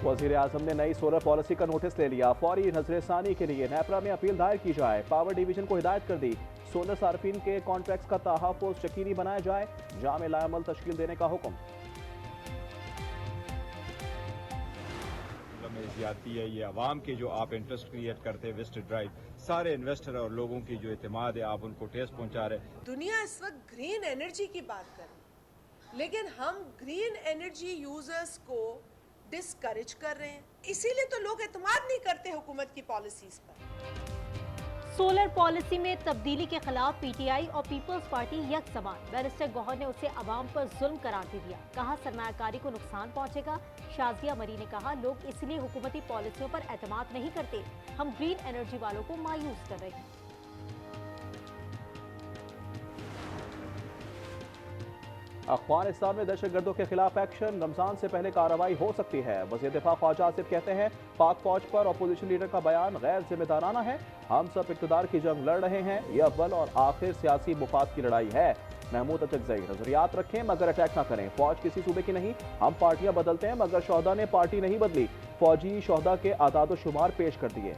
वजीर आजम ने नई सोलर पॉलिसी का नोटिस ले लिया। फौरी नजरसानी के लिए नेपरा में अपील दायर की जाए। पावर डिवीजन को हिदायत कर दी, सोलर सार्फिन के कॉन्ट्रैक्ट्स का तहफ़्फ़ुज़ यकीनी बनाया जाए। जामे लामल तश्कील देने का हुक्म। में ज्यादती है, ये अवाम के जो आप इंटरेस्ट क्रिएट करते हैं वेस्टेड ड्राइव, सारे इन्वेस्टर और लोगों की जो एतमाद है आप उनको ठेस पहुंचा रहे। दुनिया इस वक्त ग्रीन एनर्जी की बात कर रही है, लेकिन हम ग्रीन एनर्जी यूजर्स को डिस्करेज कर रहे हैं। इसीलिए तो लोग एतमाद नहीं करते हुकूमत की पॉलिसीज पर। सोलर पॉलिसी में तब्दीली के खिलाफ पीटीआई और पीपल्स पार्टी यकसमान। बैरिस्टर गौहर ने उसे अवाम पर जुल्म करार दे दिया। कहा सरमायाकारी को नुकसान पहुंचेगा। शाजिया मरी ने कहा लोग इसलिए हुकूमती पॉलिसियों पर एतमाद नहीं करते, हम ग्रीन एनर्जी वालों को मायूस कर रहे हैं। अफगानिस्तान में दहशतगर्दों के खिलाफ एक्शन, रमजान से पहले कार्रवाई हो सकती है। वज़ीर दिफा ख्वाजा आसिफ कहते हैं पाक फौज पर अपोजिशन लीडर का बयान गैर जिम्मेदाराना है। हम सब इक़्तिदार की जंग लड़ रहे हैं, यह अव्वल और आखिर सियासी मुफाद की लड़ाई है। महमूद अचकज़ई, नजरियात रखें मगर अटैक ना करें। फौज किसी सूबे की नहीं, हम पार्टियां बदलते हैं मगर शोहदा ने पार्टी नहीं बदली। फौजी शोहदा के आदाद शुमार पेश कर दिए।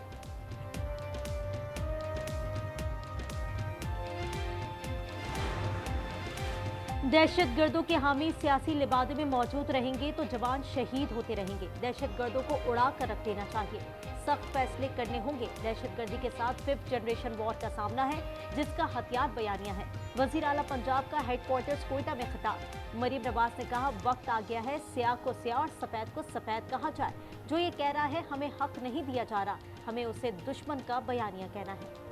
दहशतगर्दों के हामी सियासी लिबादे में मौजूद रहेंगे तो जवान शहीद होते रहेंगे। दहशतगर्दों को उड़ा कर रख देना चाहिए, सख्त फैसले करने होंगे। दहशतगर्दी के साथ 5th जनरेशन वॉर का सामना है, जिसका हथियार बयानिया है। वजीर आला पंजाब का हेडक्वार्टर्स कोयटा में खिताब। मरीम नवाज ने कहा वक्त आ गया है स्याह को स्याह और सफेद को सफेद कहा जाए। जो ये कह रहा है हमें हक नहीं दिया जा रहा, हमें उसे दुश्मन का बयानिया कहना है।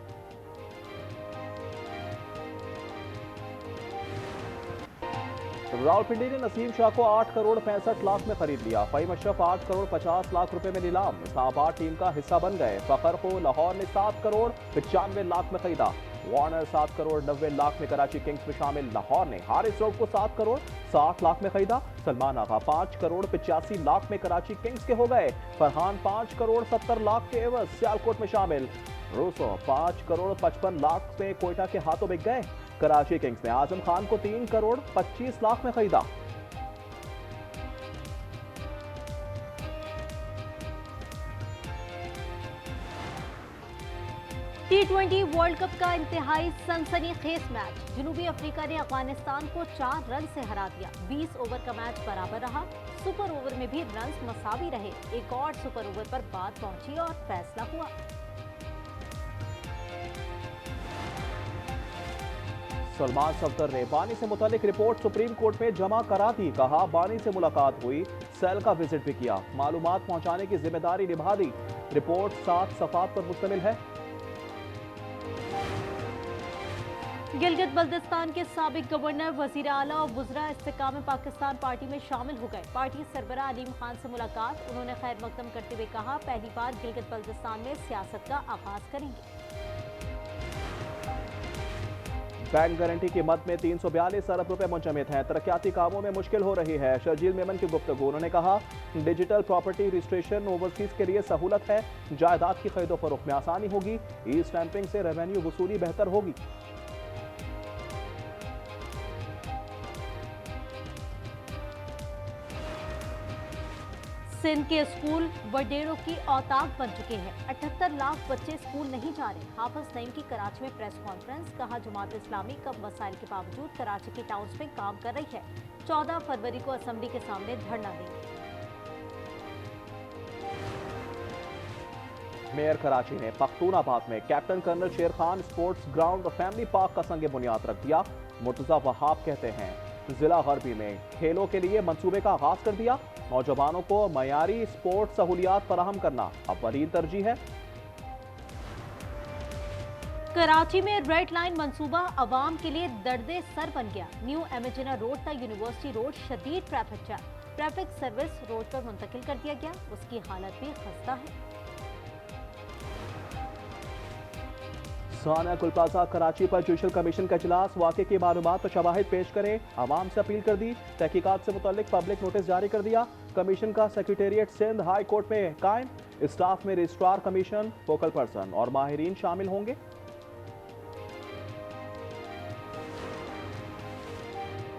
रावलपिंडी ने नसीम शाह को 8 करोड़ 65 लाख में खरीद लिया। फ़हीम अशरफ 8 करोड़ 50 लाख रुपए में नीलाम। इस्लामाबाद टीम का हिस्सा बन गए। फखर को लाहौर ने 7 करोड़ 95 लाख में खरीदा। वार्नर 7 करोड़ 90 लाख में कराची किंग्स में शामिल। लाहौर ने हारिस रऊफ को 7 करोड़ 60 लाख में खरीदा। सलमान आगा 5 करोड़ 85 लाख में कराची किंग्स के हो गए। फरहान 5 करोड़ 70 लाख के एवज सियालकोट में शामिल। रूसो 5 करोड़ 55 लाख में कोयटा के हाथों बिक गए। कराची किंग्स ने आजम खान को 3 करोड़ 25 लाख में खरीदा। T20 वर्ल्ड कप का इंतहाई सनसनीखेज मैच। जनूबी अफ्रीका ने अफगानिस्तान को 4 रन से हरा दिया। 20 ओवर का मैच बराबर रहा। सुपर ओवर में भी रन मसावी रहे। एक और सुपर ओवर पर बात पहुंची और फैसला हुआ। सलमान सफदर ने बानी से मुतालिक रिपोर्ट सुप्रीम कोर्ट में जमा करा दी। कहा बानी से मुलाकात हुई, सेल का विजिट भी किया, मालूमात पहुंचाने की जिम्मेदारी निभा दी। रिपोर्ट 7 सफ़ात पर मुश्तमिल है। गिलगित बल्तिस्तान के साबिक गवर्नर, वजीर आला और वुज़रा इस्तेकाम पाकिस्तान पार्टी में शामिल हो गए। पार्टी सरबराह अलीम खान से मुलाकात। उन्होंने खैर मकदम करते हुए कहा पहली बार गिलगित बल्तिस्तान में सियासत का आगाज करेंगे। बैंक गारंटी की मद में 342 अरब रुपए मुंजमद हैं। तरक्याती कामों में मुश्किल हो रही है। शर्जील मेमन की गुफ्तगू। उन्होंने कहा डिजिटल प्रॉपर्टी रजिस्ट्रेशन ओवरसीज के लिए सहूलत है। जायदाद की खरीदो फरोख्त में आसानी होगी। ई स्टैंपिंग से रेवेन्यू वसूली बेहतर होगी। सिंध के स्कूल वडेरों की औताक बन चुके हैं। 78 लाख बच्चे स्कूल नहीं जा रहे। हाफिज नईम की कराची में प्रेस कॉन्फ्रेंस। कहा जमात इस्लामी कम वसाइल के बावजूद कराची की टाउन्स में काम कर रही है। 14 फरवरी को असेंबली के सामने धरना देंगे। मेयर कराची ने पख्तूनाबाद में कैप्टन कर्नल शेर खान स्पोर्ट्स ग्राउंड और फैमिली पार्क का संग बुनियाद रख दिया। मुर्तजा वहाब कहते हैं जिला गरबी में खेलों के लिए मंसूबे का आगाज कर दिया। नौजवानों को मयारी स्पोर्ट्स सहूलियात फराहम करना अव्वलीन तरजीह है। कराची में रेड लाइन मंसूबा अवाम के लिए दर्दे सर बन गया। न्यू एमेजिना रोड तक यूनिवर्सिटी रोड शदीद traffic jam. Traffic service road पर मुंतकिल कर दिया गया। उसकी हालत भी खस्ता है। सानिया गुल प्लाजा कराची पर जुडिशल कमीशन का इजलास। वाक़े की मालूमात और शवाहिद पेश करें, आवाम से अपील कर दी। तहकीकात से मुताल्लिक पब्लिक नोटिस जारी कर दिया। कमीशन का सेक्रेटेरिएट सिंध हाई कोर्ट में कायम। स्टाफ में रजिस्ट्रार कमीशन, फोकल पर्सन और माहिरीन शामिल होंगे।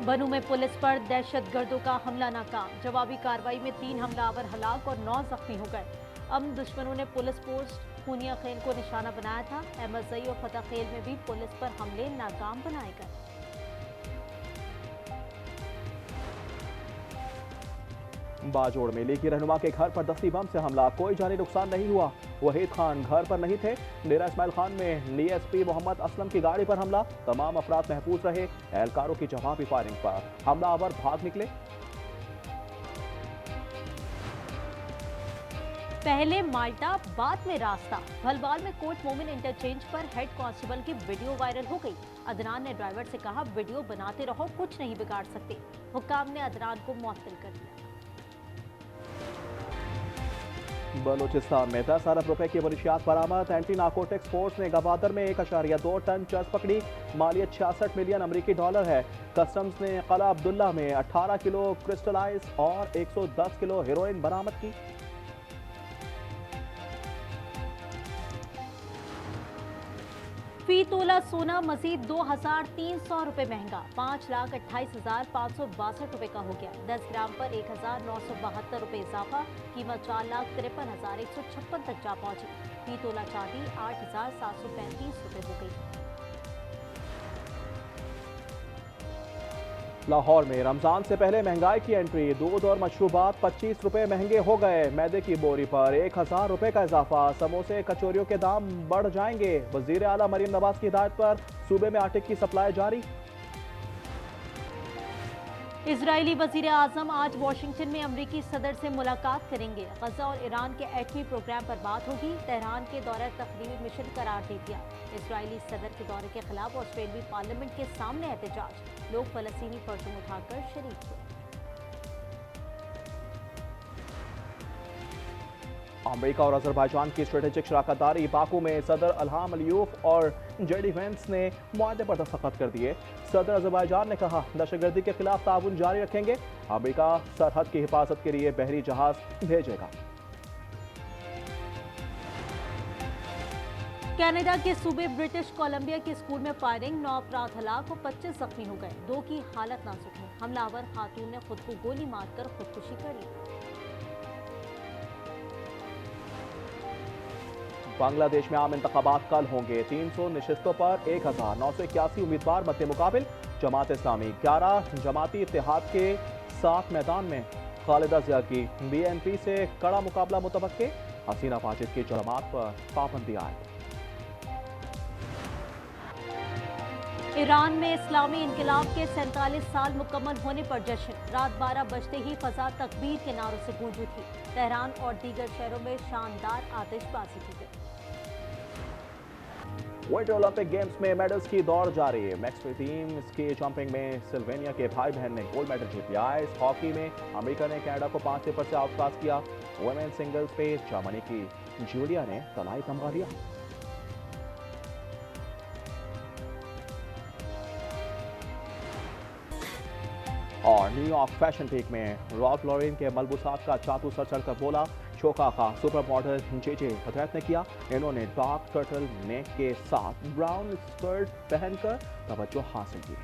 बनू में पुलिस पर दहशतगर्दों का हमला नाकाम। जवाबी कार्रवाई में 3 हमलावर हलाक और 9 जख्मी हो गए। अमन दुश्मनों ने पुलिस पोस्ट पूनिया खेल को निशाना बनाया था। अहमदजई और फतह खेल में भी पुलिस पर हमले नाकाम बनाए गए। बाजोड़ में लीगी रहनुमा के घर पर दस्ती बम से हमला, कोई जानी नुकसान नहीं हुआ। वहीद खान घर पर नहीं थे। डेरा इस्माइल खान में डीएसपी मोहम्मद असलम की गाड़ी पर हमला, तमाम अफराद महफूज रहे। एहलकारों की जवाबी फायरिंग पर हमलावर भाग निकले। पहले माल्टा बाद में रास्ता। भलवाल में कोट मोमिन इंटरचेंज पर हेड कांस्टेबल की वीडियो वायरल हो गई। अदनान ने ड्राइवर से कहा, वीडियो बनाते रहो, कुछ नहीं बिगाड़ सकते। हुक्काम ने अदनान को मुअत्तल कर दिया। बलूचिस्तान में 10 अरब रुपए की मनशियात बरामद। एंटी नार्कोटिक्स फोर्स ने गवादर में 1.2 टन चरस पकड़ी। मालियत 66 मिलियन अमरीकी डॉलर है। कस्टम्स ने कला अब्दुल्ला में 18 किलो क्रिस्टलाइज और 110 किलो हेरोइन बरामद की। फी तोला सोना मजीद 2,300 रुपए महंगा, 5,28,562 रुपए का हो गया। 10 ग्राम पर 1,972 रुपए इजाफा, कीमत 4,53,156 तक जा पहुंची। फी तोला चांदी 8,735 रुपए हो गई। लाहौर में रमजान से पहले महंगाई की एंट्री। दूध और मशरूबात 25 रुपए महंगे हो गए। मैदे की बोरी पर 1,000 रुपए का इजाफा। समोसे कचौरियों के दाम बढ़ जाएंगे। वजीर आला मरीम नवाज की हिदायत पर सूबे में आटे की सप्लाई जारी। इजरायली वजीर आजम आज वाशिंगटन में अमरीकी सदर से मुलाकात करेंगे। गजा और ईरान के एटमी प्रोग्राम पर बात होगी। तेहरान के दौरे तकरीबी मिशन करार दे दिया। इजरायली सदर के दौरे के खिलाफ ऑस्ट्रेलियाई पार्लियामेंट के सामने एहतजाज। लोग फलस्तीनी फर्जों उठाकर शरीक हुए। अमेरिका और अजरबैजान की स्ट्रेटेजिक शराकतदारी। बाकू में सदर अल्हाम अलियूफ और जेडी वेंस ने मुआहदे पर दस्तखत कर दिए। सदर अजरबैजान ने कहा, दहशतगर्दी के खिलाफ ताउन जारी रखेंगे। अमेरिका सरहद की हिफाजत के लिए बहरी जहाज भेजेगा। कनाडा के सूबे ब्रिटिश कोलंबिया के स्कूल में फायरिंग, 9 अफराद हलाक और 25 जख्मी हो गए। 2 की हालत नाजुक है। हमलावर खातून ने खुद को गोली मारकर खुदकुशी कर ली। बांग्लादेश में आम इंतखाबात कल होंगे। 300 नशिस्तों पर 1,981 उम्मीदवार मद्दे मुकाबिल। जमात इस्लामी 11 जमाती इत्तेहाद के 7 मैदान में। खालिदा जिया की बीएनपी से कड़ा मुकाबला मुतवक्के। हसीना माजिद की जमात पर पाबंदी आए। ईरान में इस्लामी इनकलाब के 47 साल मुकम्मल होने पर जश्न। रात 12 बजते ही फजा तकबीर के नारों से गूंज उठी। तेहरान और दीगर शहरों में शानदार आतिशबाजी की गई। विंटर ओलंपिक गेम्स में मेडल्स की दौड़ जारी। मैक्स टीम स्की जंपिंग में सिल्वेनिया के भाई बहन ने गोल्ड मेडल जीत लिया। आइस हॉकी में अमेरिका ने कनाडा को 5-0 से आउटक्लास किया। वुमेन सिंगल्स पे जर्मनी की जूलिया ने तलाई तमगा लिया। और न्यूयॉर्क फैशन वीक में रॉल्फ लॉरेन के मलबूसात का जादू सर चढ़कर बोला। शोका का सुपर मॉडल जेजे हदरत ने किया। इन्होंने डार्क टर्टल नेक के साथ ब्राउन स्कर्ट पहनकर तवज्जो हासिल की।